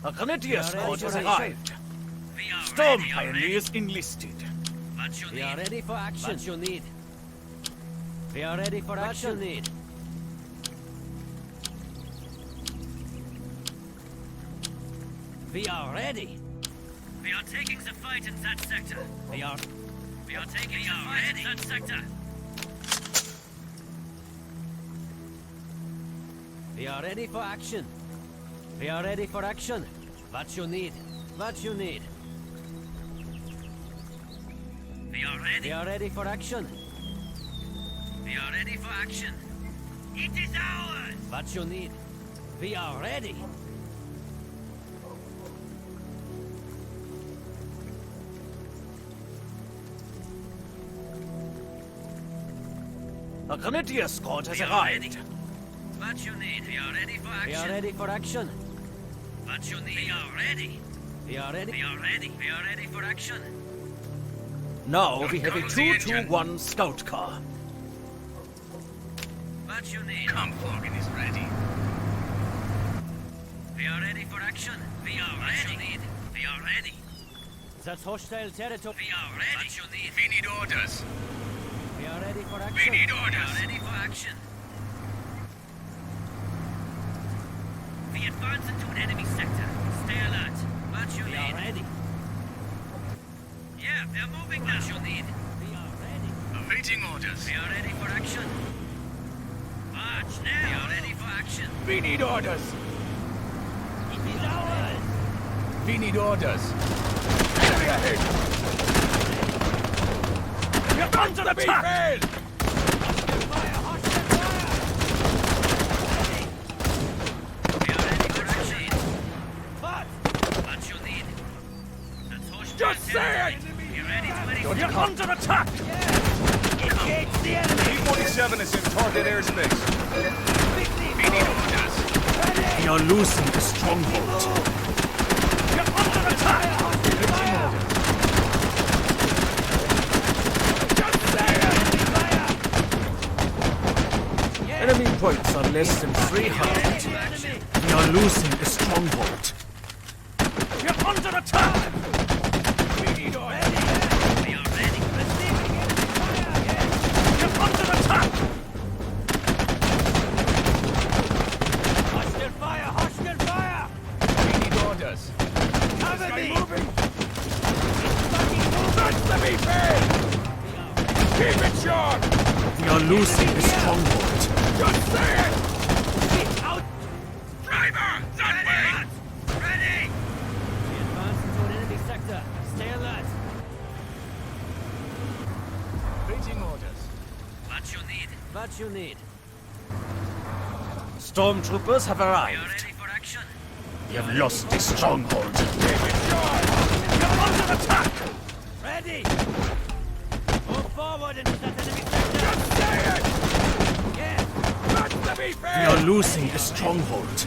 A Grenadier squad has arrived. Storm pioneers enlisted. We are ready for action. What you need? We are ready for action. What you need? We are ready. We are taking the fight in that sector. We are taking the fight in that sector. We are ready for action. We are ready for action. What you need? What you need? We are ready. We are ready for action. We are ready for action. It is ours. What you need? We are ready. A Grenadier squad has We are arrived. ready. What you need? We are ready for action. We are ready for action. What you need? We are ready. We are ready. We are ready. We are ready for action. Now we have a Control the engine. 221 scout car. What you need? Kampfwagen is ready. We are ready for action. We are ready. What you need? We are ready. That's hostile territory. We are ready. What you need? We need orders. We are ready for We action. need We are orders. ready for action. We advance into an enemy sector. Stay alert. What you We are need? ready. Yeah, they're moving now. What you need? We are ready. Awaiting orders. We are ready for action. March now. We are ready for action. We need orders. It is ours. We need orders. Enemy ahead. We're under attack! Fire, hostile fire. We are ready for action. What? What you need? That's hostile Just say territory. it! Be ready to We're execute. under attack! Engage the enemy. T-27 is in target airspace. We need orders. We are losing the stronghold. We're under attack! Enemy points are less than 300. We are losing the stronghold. We're under attack! We need orders. We are ready. We're under attack! Hostile fire, hostile fire. We need orders. Cover me. Moving. That's the VP! Keep it short! We are losing the stronghold. Just say it! Out. Driver! That way! Ready! We advance into an enemy sector. Stay alert. Awaiting orders. What you need? What you need? Stormtroopers have We are arrived. ready for action. We have lost the stronghold. Keep it short! We're under attack! Ready. Move forward into that enemy sector. Just say it! Yes. That's the VP! We are losing the stronghold.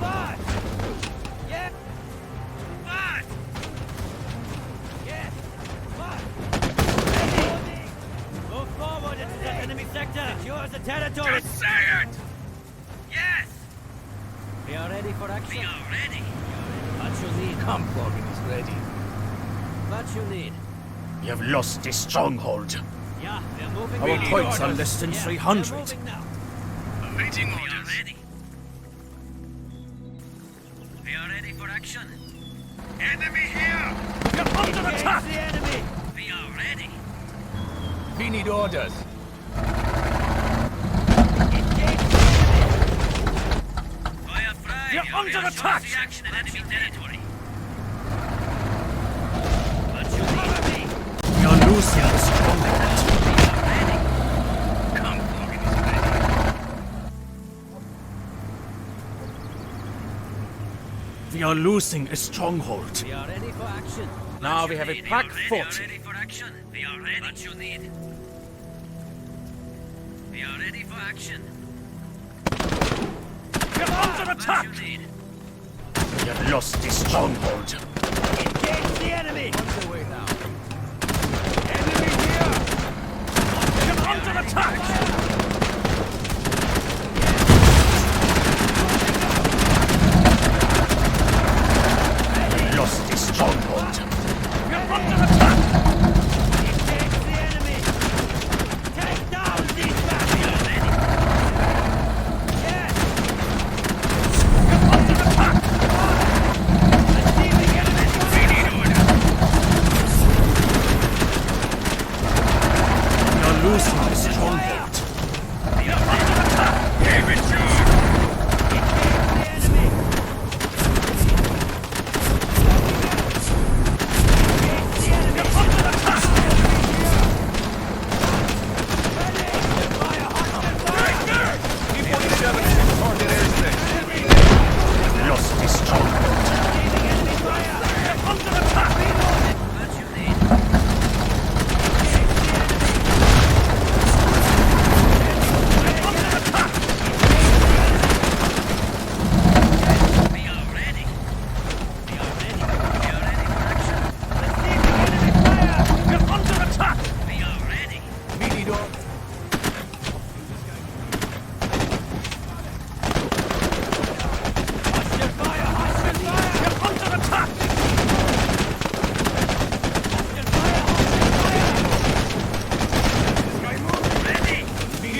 What? Yes. What? Yes. What? Ready. Move forward into that enemy sector. Secure the territory. Just say it! Yes! We are ready for We action. are ready. What you need? Kampfwagen is ready. What you need? We have lost the stronghold. Yeah, we're moving. Our now. points are less than Yeah, 300. We're moving now. Awaiting We are orders. ready. We are ready for action. Enemy here! We're under Engage attack! the enemy. We are ready. We need orders. Engage the enemy. Fire free. You're We under are attack. the action in enemy territory. What you need? We are losing the stronghold. We are ready. Kampfwagen is ready. We are losing a stronghold. We are ready for action. Now What we you have a need? Pack We are 40. ready for action. We are ready. What you need? We are ready for action. We're under What attack! you need? We have lost the stronghold. Engage the enemy. Underway now. Enemy here! We're under attack!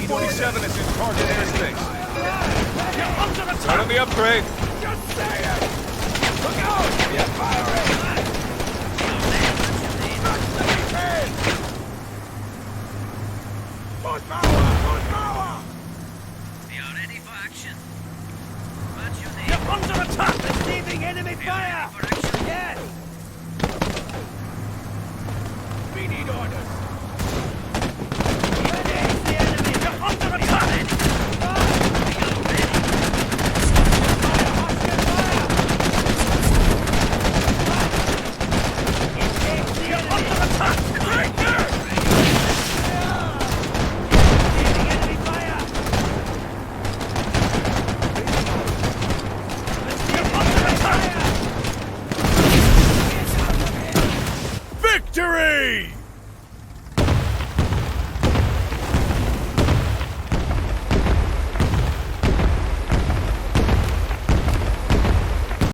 47 is in target airspace. You're under attack! Start on the upgrade. Just say it! Look out! You're firing! More power! More power! We are ready for action. What you need? You're under attack! Receiving enemy We are fire! ready for